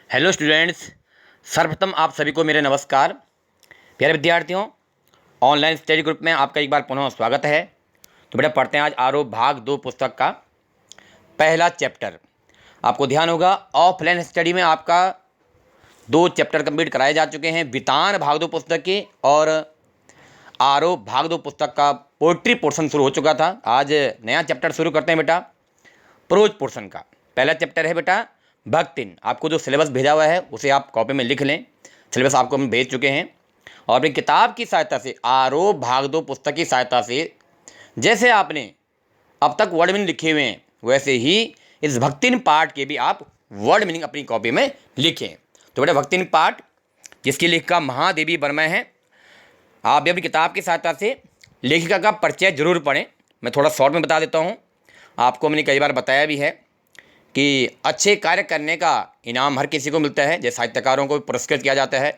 Hello students, सर्वप्रथम आप सभी को मेरे नमस्कार। प्यारे विद्यार्थियों, ऑनलाइन स्टडी ग्रुप में आपका एक बार पुनः स्वागत है। तो बेटा पढ़ते हैं आज आरोप भाग 2 पुस्तक का पहला चैप्टर। आपको ध्यान होगा ऑफलाइन स्टडी में आपका 2 चैप्टर कंप्लीट कराए जा चुके हैं, वितान भाग 2 पुस्तक के और आरोप भाग 2 पुस्तक का पोइट्री पोर्शन शुरू हो चुका था। आज नया चैप्टर शुरू करते हैं बेटा प्रोज पोर्शन का। पहला चैप्टर है बेटा भक्तिन। आपको जो सिलेबस भेजा हुआ है उसे आप कॉपी में लिख लें। सिलेबस आपको हम भेज चुके हैं और अपनी किताब की सहायता से आरोप भाग 2 पुस्तक की सहायता से जैसे आपने अब तक वर्ड मीनिंग लिखे हुए हैं वैसे ही इस भक्तिन पार्ट के भी आप वर्ड मीनिंग अपनी कॉपी में लिखें। तो बेटा भक्तिन पार्ट जिसकी लेखिका महादेवी वर्मा है, आप भी अपनी किताब की सहायता से लेखिका का परिचय जरूर पढ़ें। मैं थोड़ा शॉर्ट में बता देता हूँ। आपको मैंने कई बार बताया भी है कि अच्छे कार्य करने का इनाम हर किसी को मिलता है, जैसे साहित्यकारों को पुरस्कृत किया जाता है।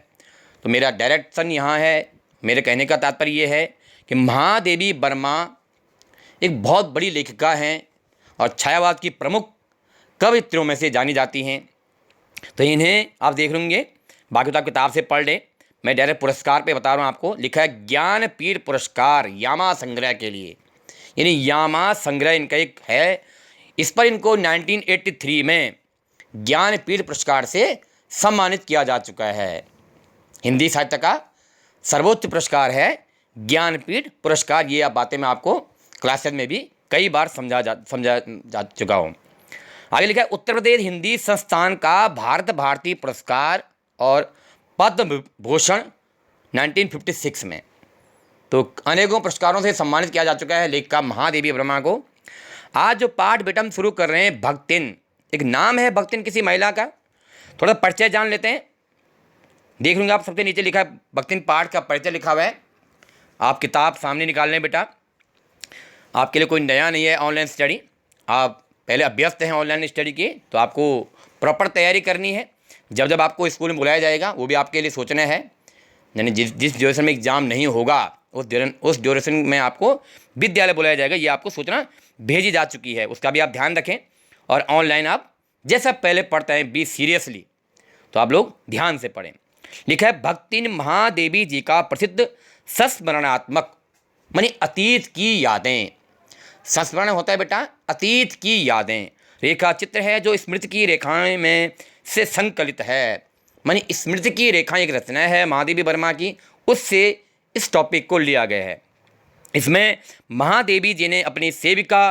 तो मेरा डायरेक्शन यहाँ है, मेरे कहने का तात्पर्य ये है कि महादेवी वर्मा एक बहुत बड़ी लेखिका हैं और छायावाद की प्रमुख कवित्रियों में से जानी जाती हैं। तो इन्हें आप देख लेंगे, बाकी तो आप किताब से पढ़ लें। मैं डायरेक्ट पुरस्कार पे बता रहा हूँ आपको। लिखा है ज्ञानपीठ पुरस्कार यामा संग्रह के लिए, यानी यामा संग्रह इनका एक है। इस पर इनको 1983 में ज्ञानपीठ पुरस्कार से सम्मानित किया जा चुका है। हिंदी साहित्य का सर्वोच्च पुरस्कार है ज्ञानपीठ पुरस्कार। ये आप बातें मैं आपको क्लासेस में भी कई बार समझा जा चुका हूँ। आगे लिखा है उत्तर प्रदेश हिंदी संस्थान का भारत भारती पुरस्कार और पद्म भूषण 1956 में। तो अनेकों पुरस्कारों से सम्मानित किया जा चुका है लेखिका महादेवी वर्मा को। आज जो पाठ बेटा हम शुरू कर रहे हैं भक्तिन, एक नाम है भक्तिन किसी महिला का। थोड़ा परिचय जान लेते हैं। देख लूँगा आप सबसे नीचे लिखा है भक्तिन पाठ का परिचय लिखा हुआ है। आप किताब सामने निकाल लें बेटा। आपके लिए कोई नया नहीं है ऑनलाइन स्टडी, आप पहले अभ्यस्त हैं ऑनलाइन स्टडी की, तो आपको प्रॉपर तैयारी करनी है। जब जब आपको स्कूल में बुलाया जाएगा वो भी आपके लिए सोचना है, यानी जिस ड्यूरेशन में एग्ज़ाम नहीं होगा उस ड्यूरेशन में आपको विद्यालय बुलाया जाएगा, ये आपको सूचना भेजी जा चुकी है। उसका भी आप ध्यान रखें। और ऑनलाइन आप जैसा पहले पढ़ते हैं बी सीरियसली, तो आप लोग ध्यान से पढ़ें। लिखा है भक्तिन महादेवी जी का प्रसिद्ध संस्मरणात्मक मानी अतीत की यादें। संस्मरण होता है बेटा अतीत की यादें। रेखा चित्र है जो स्मृति की रेखाएं में से संकलित है, मानी स्मृति की रेखाएं एक रचना है महादेवी वर्मा की, उससे इस टॉपिक को लिया गया है। इसमें महादेवी जी ने अपनी सेविका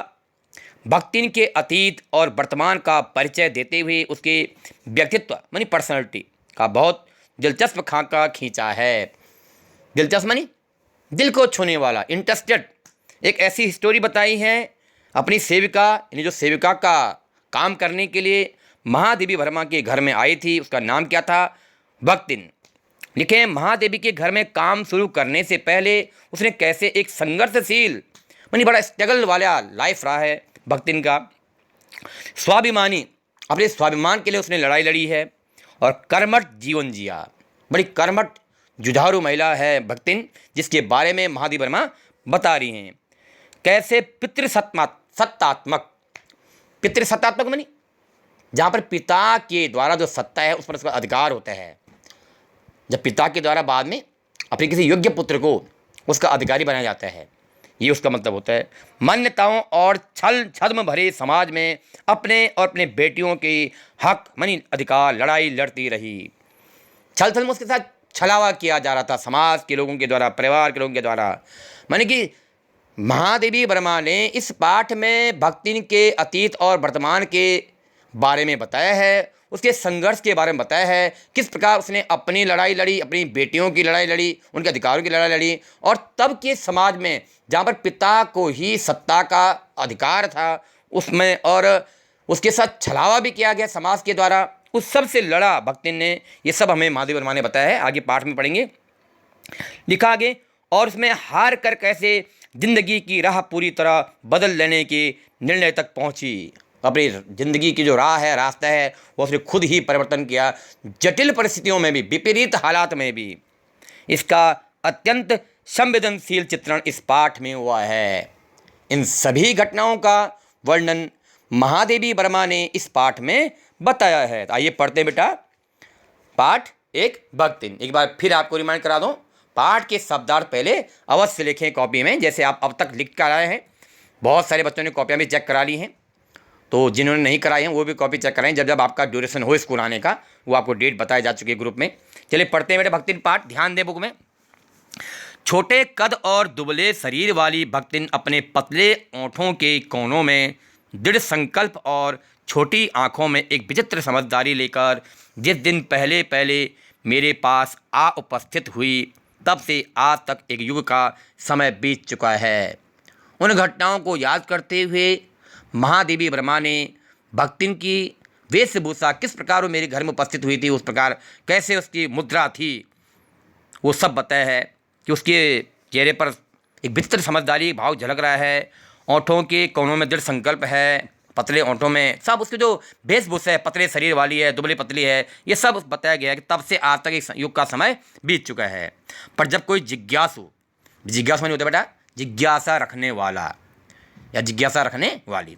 भक्तिन के अतीत और वर्तमान का परिचय देते हुए उसके व्यक्तित्व मानी पर्सनैलिटी का बहुत दिलचस्प खाका खींचा है। दिलचस्प मानी दिल को छूने वाला, इंटरेस्टेड एक ऐसी स्टोरी बताई है अपनी सेविका, यानी जो सेविका का काम करने के लिए महादेवी वर्मा के घर में आई थी, उसका नाम क्या था? भक्तिन। लिखे महादेवी के घर में काम शुरू करने से पहले उसने कैसे एक संघर्षशील मानी बड़ा स्ट्रगल वाला लाइफ रहा है भक्तिन का। स्वाभिमानी, अपने स्वाभिमान के लिए उसने लड़ाई लड़ी है और कर्मठ जीवन जिया। बड़ी कर्मठ जुझारू महिला है भक्तिन, जिसके बारे में महादेवी वर्मा बता रही हैं। कैसे पितृसत्तात्मक मानी जहाँ पर पिता के द्वारा जो सत्ता है उस पर उसका अधिकार होता है। जब पिता के द्वारा बाद में अपने किसी योग्य पुत्र को उसका अधिकारी बनाया जाता है, ये उसका मतलब होता है। मान्यताओं और छल छद्म भरे समाज में अपने और अपने बेटियों के हक मानी अधिकार लड़ाई लड़ती रही। छल छल में उसके साथ छलावा किया जा रहा था समाज के लोगों के द्वारा, परिवार के लोगों के द्वारा। माने कि महादेवी वर्मा ने इस पाठ में भक्तिन के अतीत और वर्तमान के बारे में बताया है, उसके संघर्ष के बारे में बताया है, किस प्रकार उसने अपनी लड़ाई लड़ी, अपनी बेटियों की लड़ाई लड़ी, उनके अधिकारों की लड़ाई लड़ी। और तब के समाज में जहाँ पर पिता को ही सत्ता का अधिकार था उसमें, और उसके साथ छलावा भी किया गया समाज के द्वारा, उस सब से लड़ा भक्तिन ने। ये सब हमें महादेवी वर्मा ने बताया है, आगे पाठ में पढ़ेंगे। लिखा आगे, और उसमें हार कर कैसे जिंदगी की राह पूरी तरह बदल लेने के निर्णय तक पहुंची। अपनी जिंदगी की जो राह है, रास्ता है, वो उसने खुद ही परिवर्तन किया। जटिल परिस्थितियों में भी, विपरीत हालात में भी। इसका अत्यंत संवेदनशील चित्रण इस पाठ में हुआ है। इन सभी घटनाओं का वर्णन महादेवी वर्मा ने इस पाठ में बताया है। आइए पढ़ते हैं बेटा। पाठ एक भक्तिन। एक बार फिर आपको रिमाइंड करा दूं, पाठ के शब्दार्थ पहले अवश्य लिखें कॉपी में, जैसे आप अब तक लिख कर आए हैं। बहुत सारे बच्चों ने कॉपियाँ भी चेक करा ली हैं, तो जिन्होंने नहीं कराई हैं वो भी कॉपी चेक कराएं। जब जब आपका ड्यूरेशन हो स्कूल आने का, वो आपको डेट बताई जा चुकी है ग्रुप में। चलिए पढ़ते हैं बेटे भक्तिन पाठ, ध्यान दें बुक में। छोटे कद और दुबले शरीर वाली भक्तिन अपने पतले ओंठों के कोनों में दृढ़ संकल्प और छोटी आंखों में एक विचित्र समझदारी लेकर जिस दिन पहले पहले मेरे पास आ उपस्थित हुई, तब से आज तक एक युग का समय बीत चुका है। उन घटनाओं को याद करते हुए महादेवी वर्मा ने भक्तिन की वेशभूषा किस प्रकार वो मेरे घर में उपस्थित हुई थी, उस प्रकार कैसे उसकी मुद्रा थी, वो सब बताया है कि उसके चेहरे पर एक विचित्र समझदारी भाव झलक रहा है। ओंठों के कोनों में दृढ़ संकल्प है, पतले ओंठों में, सब उसकी जो वेशभूषा है, पतले शरीर वाली है, दुबली पतली है, ये सब बताया गया है कि तब से आज तक एक युग का समय बीत चुका है। पर जब कोई जिज्ञासु नहीं होता बेटा, जिज्ञासा रखने वाला या जिज्ञासा रखने वाली,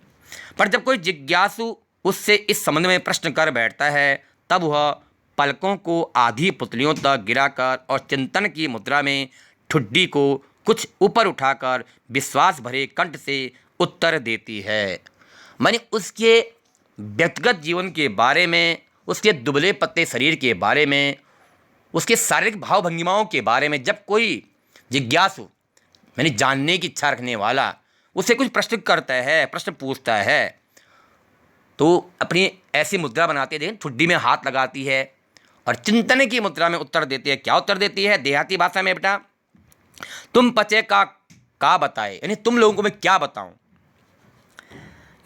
पर जब कोई जिज्ञासु उससे इस संबंध में प्रश्न कर बैठता है, तब वह पलकों को आधी पुतलियों तक गिराकर और चिंतन की मुद्रा में ठुड्डी को कुछ ऊपर उठाकर विश्वास भरे कंठ से उत्तर देती है। माने उसके व्यक्तिगत जीवन के बारे में, उसके दुबले पतले शरीर के बारे में, उसके शारीरिक भाव भंगिमाओं के बारे में जब कोई जिज्ञासु यानी जानने की इच्छा रखने वाला उससे कुछ प्रश्न करता है, प्रश्न पूछता है, तो अपनी ऐसी मुद्रा बनाते हैं, ठुड्डी में हाथ लगाती है और चिंतन की मुद्रा में उत्तर देती है। क्या उत्तर देती है देहाती भाषा में बेटा? तुम पचे का बताए, यानी तुम लोगों को मैं क्या बताऊं,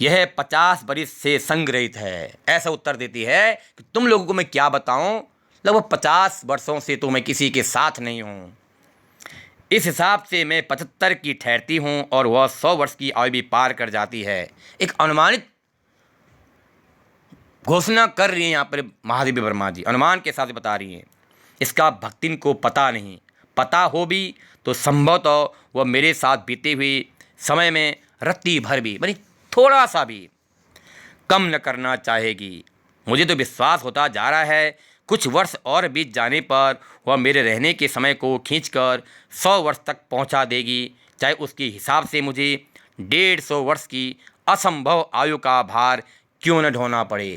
यह 50 बरिस से संग्रहित है। ऐसा उत्तर देती है कि तुम लोगों को मैं क्या बताऊं, लगभग 50 वर्षों से तो मैं किसी के साथ नहीं हूं। इस हिसाब से मैं 75 की ठहरती हूं और वह 100 वर्ष की आयु भी पार कर जाती है। एक अनुमानित घोषणा कर रही हैं यहाँ पर महादेवी वर्मा जी, अनुमान के साथ बता रही हैं। इसका भक्तिन को पता नहीं, पता हो भी तो संभवतः वह मेरे साथ बीते हुए समय में रत्ती भर भी यानी थोड़ा सा भी कम न करना चाहेगी। मुझे तो विश्वास होता जा रहा है कुछ वर्ष और बीत जाने पर वह मेरे रहने के समय को खींचकर 100 वर्ष तक पहुंचा देगी, चाहे उसके हिसाब से मुझे 150 वर्ष की असंभव आयु का भार क्यों न ढोना पड़े।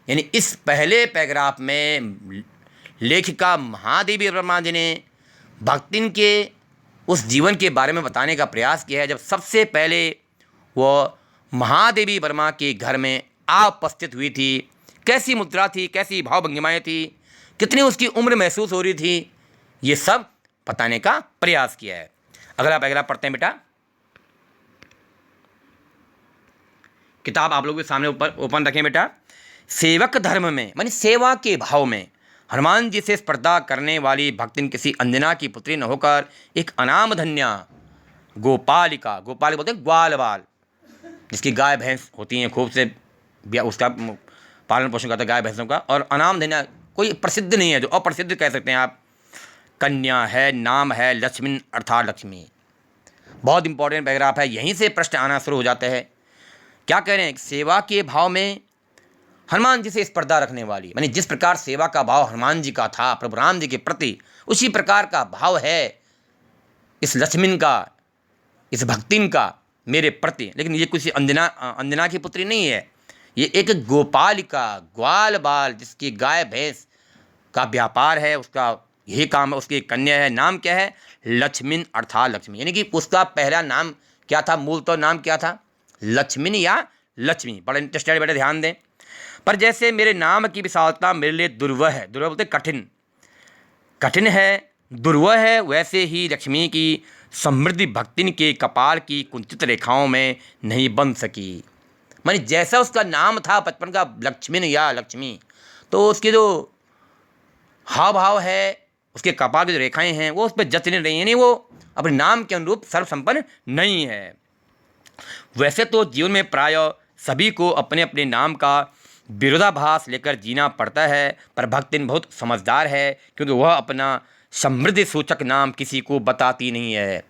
यानी इस पहले पैराग्राफ में लेखिका महादेवी वर्मा जी ने भक्तिन के उस जीवन के बारे में बताने का प्रयास किया है, जब सबसे पहले वह महादेवी वर्मा के घर में आ उपस्थित हुई थी, कैसी मुद्रा थी, कैसी भाव भंगिमाएँ थी, कितनी उसकी उम्र महसूस हो रही थी, ये सब बताने का प्रयास किया है। अगला पैराग्राफ पढ़ते हैं बेटा। किताब आप लोगों के सामने ऊपर ओपन रखें बेटा। सेवक धर्म में मानी सेवा के भाव में हनुमान जी से स्पर्धा करने वाली भक्तिन किसी अंजना की पुत्री न होकर एक अनाम धन्या गोपालिका, गोपालिका बोलते हैं ग्वाल बाल, जिसकी गाय भैंस होती हैं खूब से, उसका पालन पोषण करता है गाय भैंसों का, और अनाम धन्या कोई प्रसिद्ध नहीं है, जो अप्रसिद्ध कह सकते हैं आप, कन्या है, नाम है लक्ष्मी अर्थात लक्ष्मी। बहुत इंपॉर्टेंट पैराग्राफ है, यहीं से प्रश्न आना शुरू हो जाते हैं। क्या कह रहे हैं? सेवा के भाव में हनुमान जी से स्पर्धा रखने वाली, यानी जिस प्रकार सेवा का भाव हनुमान जी का था प्रभु राम जी के प्रति, उसी प्रकार का भाव है इस लक्ष्मण का, इस भक्तिन का मेरे प्रति। लेकिन ये किसी अंजना की पुत्री नहीं है, ये एक गोपालिका, ग्वाल बाल, जिसकी गाय भैंस का व्यापार है, उसका यही काम है, उसकी कन्या है। नाम क्या है? लक्ष्मण अर्थात लक्ष्मी, यानी कि उसका पहला नाम क्या था, मूल तो नाम क्या था? लक्ष्मण या लक्ष्मी। बड़ा इंटरेस्टेड बेटा, ध्यान दें। पर जैसे मेरे नाम की विशालता मेरे लिए दुर्वह है, दुर्वह बोलते कठिन है, दुर्वह है, वैसे ही लक्ष्मी की समृद्धि भक्तिन के कपाल की कुंचित रेखाओं में नहीं बन सकी। मानी जैसा उसका नाम था बचपन का लक्ष्मण या लक्ष्मी, तो उसके जो हाव भाव है, उसके कपाल की जो रेखाएं हैं, वो उस पर जच नहीं रही, यानी वो अपने नाम के अनुरूप सर्वसंपन्न नहीं है। वैसे तो जीवन में प्राय सभी को अपने अपने नाम का विरोधाभास लेकर जीना पड़ता है, पर भक्तिन बहुत समझदार है, क्योंकि वह अपना समृद्धि सूचक नाम किसी को बताती नहीं है।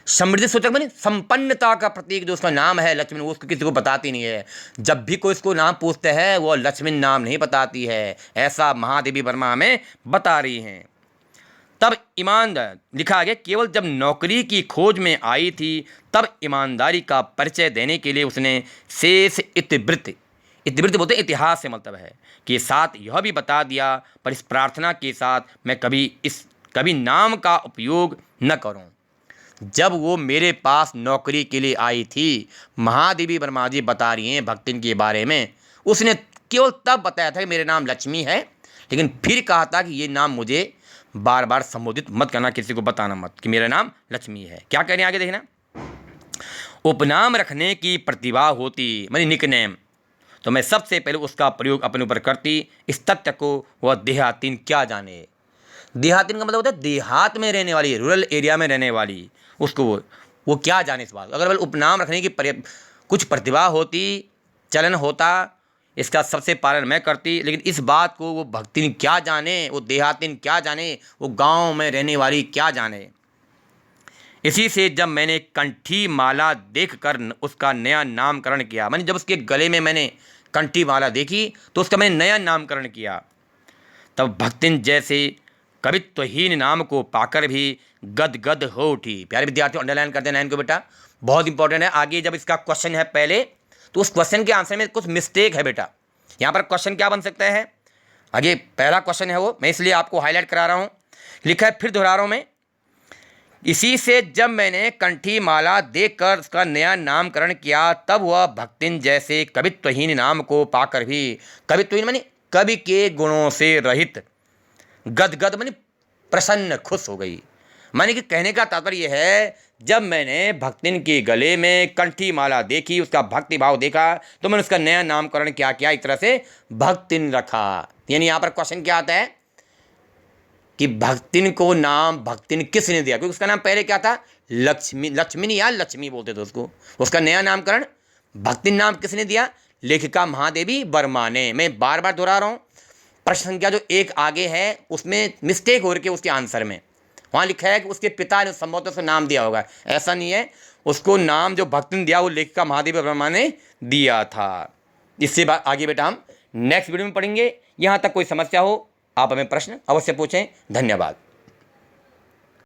समृद्धि सूचक माने संपन्नता का प्रतीक जो उसका नाम है लक्ष्मण, वो उसको किसी को बताती नहीं है। जब भी कोई इसको नाम पूछते हैं वो लक्ष्मण नाम नहीं बताती है, ऐसा महादेवी वर्मा हमें बता रही हैं। तब ईमानदार लिखा गया, केवल जब नौकरी की खोज में आई थी तब ईमानदारी का परिचय देने के लिए उसने शेष इतिवृत्त, इतिवृत्त बोलते इतिहास से मतलब है, के साथ यह भी बता दिया, पर इस प्रार्थना के साथ मैं कभी नाम का उपयोग न करूं। जब वो मेरे पास नौकरी के लिए आई थी, महादेवी वर्मा जी बता रही हैं भक्तिन के बारे में, उसने केवल तब बताया था कि मेरे नाम लक्ष्मी है, लेकिन फिर कहा था कि ये नाम मुझे बार बार संबोधित मत करना, किसी को बताना मत कि मेरा नाम लक्ष्मी है। क्या कह रहे हैं आगे देखना, उपनाम रखने की प्रतिभा होती मानी निकनेम, तो मैं सबसे पहले उसका प्रयोग अपने ऊपर करती, इस तथ्य को वह देहातीन क्या जाने। देहातीन का मतलब होता है देहात में रहने वाली, रूरल एरिया में रहने वाली, उसको वो क्या जाने इस बात। अगर वह उपनाम रखने की कुछ प्रतिभा होती, चलन होता, इसका सबसे पालन मैं करती, लेकिन इस बात को वो भक्तिन क्या जाने, वो देहातीन क्या जाने, वो गांव में रहने वाली क्या जाने। इसी से जब मैंने कंठी माला देखकर उसका नया नामकरण किया, मैंने जब उसके गले में मैंने कंठी माला देखी तो उसका मैंने नया नामकरण किया, तब भक्तिन जैसे कवित्वहीन नाम को पाकर भी गदगद हो उठी। प्यारे विद्यार्थियों अंडरलाइन कर देना इनको बेटा, बहुत इंपॉर्टेंट है। आगे जब इसका क्वेश्चन है पहले, तो उस क्वेश्चन के आंसर में कुछ मिस्टेक है बेटा। यहाँ पर क्वेश्चन क्या बन सकता है, आगे पहला क्वेश्चन है वो, मैं इसलिए आपको हाईलाइट करा रहा हूँ। लिखा है, फिर दोहरा रहा हूँ मैं, इसी से जब मैंने कंठी माला देखकर उसका नया नामकरण किया तब वह भक्तिन जैसे कवित्वहीन नाम को पाकर भी, कवित्वहीन मानी कवि के गुणों से रहित, गदगद मानी प्रसन्न, खुश हो गई। मानी कि कहने का तात्पर्य यह है, जब मैंने भक्तिन के गले में कंठी माला देखी, उसका भक्ति भाव देखा, तो मैंने उसका नया नामकरण क्या किया, एक तरह से भक्तिन रखा। यानी यहाँ पर क्वेश्चन क्या आता है कि भक्तिन को नाम भक्तिन किसने दिया, क्योंकि उसका नाम पहले क्या था, लक्ष्मी, लक्ष्मिनी या लक्ष्मी बोलते थे उसको। उसका नया नामकरण भक्तिन नाम किसने दिया, लेखिका महादेवी वर्मा ने। मैं बार बार दोहरा रहा हूँ, प्रश्न संख्या जो एक आगे है उसमें मिस्टेक हो रही है, उसके आंसर में वहाँ लिखा है कि उसके पिता ने संभवतः उसको नाम दिया होगा, ऐसा नहीं है। उसको नाम जो भक्तिन दिया वो लेखिका महादेवी वर्मा ने दिया था। इससे आगे बेटा हम नेक्स्ट वीडियो में पढ़ेंगे। यहाँ तक कोई समस्या हो आप हमें प्रश्न अवश्य पूछें। धन्यवाद।